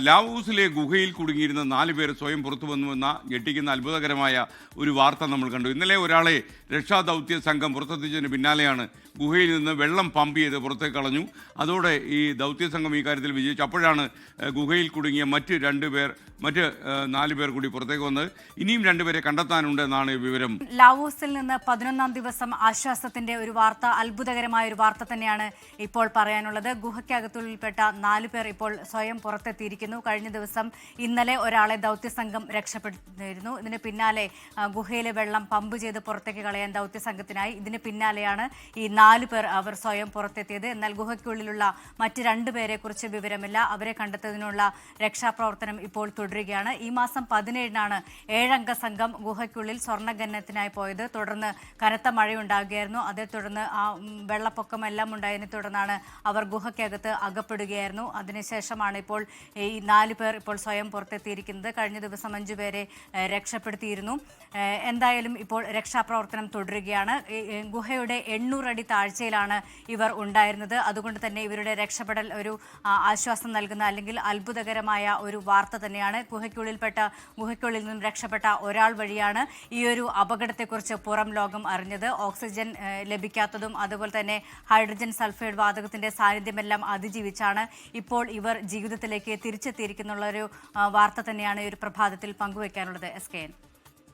ലാവോസിലെ ഗുഹയിൽ കുടുങ്ങിയിരുന്ന 4 പേർ സ്വയം പുറത്തു വന്നുവെന്ന ഞെട്ടിക്കുന്ന അത്ഭുതകരമായ ഒരു വാർത്ത നമ്മൾ കണ്ടു. ഇന്നലെ ഒരാളെ രക്ഷാദൗത്യ സംഘം പുറത്തെത്തിച്ചതിന് പിന്നാലെയാണ് ഗുഹയിൽ നിന്ന് വെള്ളം പമ്പ് ചെയ്ത് പുറത്തേക്ക് കളഞ്ഞു. അതോടെ ഈ ദൗത്യ സംഘം ഈ കാര്യത്തിൽ വിജയിച്ചു. അപ്പോഴാണ് ഗുഹയിൽ കുടുങ്ങിയ മറ്റ് 4 പേർ കൂടി പുറത്തേക്ക് വന്നത്. ഇനിയും 2 പേരെ കണ്ടെത്താനുണ്ട് എന്നാണ് വിവരം. ലാവോസിൽ നിന്ന് 11ാം ദിവസം ആശ്വാസത്തിന്റെ ഒരു വാർത്ത, അത്ഭുതകരമായ ഒരു വാർത്ത തന്നെയാണ് ഇപ്പോൾ പറയാനുള്ളത്. ഗുഹയ്ക്കകത്തുൾപ്പെട്ട 4 പേർ ഇപ്പോൾ സ്വയം പുറത്തെത്തിയിരിക്കുന്നു. കഴിഞ്ഞ ദിവസം ഇന്നലെ ഒരാളെ ദൗത്യസംഘം രക്ഷപ്പെടുത്തിയിരുന്നു. ഇതിന് പിന്നാലെ ഗുഹയിലെ വെള്ളം പമ്പ് ചെയ്ത് പുറത്തേക്ക് കളയാൻ ദൗത്യസംഘത്തിനായി. ഇതിന് പിന്നാലെയാണ് ഈ 4 പേർ അവർ സ്വയം പുറത്തെത്തിയത്. എന്നാൽ ഗുഹയ്ക്കുള്ളിലുള്ള മറ്റ് 2 പേരെ കുറിച്ച് വിവരമില്ല. അവരെ കണ്ടെത്തുന്നതിനുള്ള രക്ഷാപ്രവർത്തനം ഇപ്പോൾ തുടരുകയാണ്. ഈ മാസം 17-നാണ് 7-അംഗ സംഘം ഗുഹയ്ക്കുള്ളിൽ സ്വർണ്ണഖനനത്തിനായി പോയത്. തുടർന്ന് കനത്ത മഴയുണ്ടാകുകയായിരുന്നു. അതേ തുടർന്ന് വെള്ളപ്പൊക്കം എല്ലാം ഉണ്ടായതിനെ തുടർന്നാണ് അവർ ഗുഹയ്ക്കകത്ത് അകപ്പെടുകയായിരുന്നു. അതിനുശേഷമാണ് ഇപ്പോൾ ഈ 4 പേർ ഇപ്പോൾ സ്വയം പുറത്തെത്തിയിരിക്കുന്നത്. കഴിഞ്ഞ ദിവസം 5 പേരെ രക്ഷപ്പെടുത്തിയിരുന്നു. എന്തായാലും ഇപ്പോൾ രക്ഷാപ്രവർത്തനം തുടരുകയാണ്. ഗുഹയുടെ 800 അടി താഴ്ചയിലാണ് ഇവർ ഉണ്ടായിരുന്നത്. അതുകൊണ്ട് തന്നെ ഇവരുടെ രക്ഷപ്പെടൽ ഒരു ആശ്വാസം നൽകുന്ന അല്ലെങ്കിൽ അത്ഭുതകരമായ ഒരു വാർത്ത തന്നെയാണ്. ഗുഹയ്ക്കുള്ളിൽ നിന്നും രക്ഷപ്പെട്ട ഒരാൾ വഴിയാണ് ഈ ഒരു അപകടത്തെക്കുറിച്ച് പുറം ലോകം അറിഞ്ഞത്. ഓക്സിജൻ ലഭിക്കാത്തതും അതുപോലെ തന്നെ ഹൈഡ്രജൻ സൾഫൈഡ് വാതകത്തിന്റെ സാന്നിധ്യമെല്ലാം അതിജീവിച്ചാണ് ഇപ്പോൾ ഇവർ ജീവിതത്തിലേക്ക് തിരിച്ചെത്തിയിരിക്കുന്നുള്ളൊരു വാർത്ത തന്നെയാണ് ഈ ഒരു പ്രഭാതത്തിൽ പങ്കുവയ്ക്കാനുള്ളത്. SKN.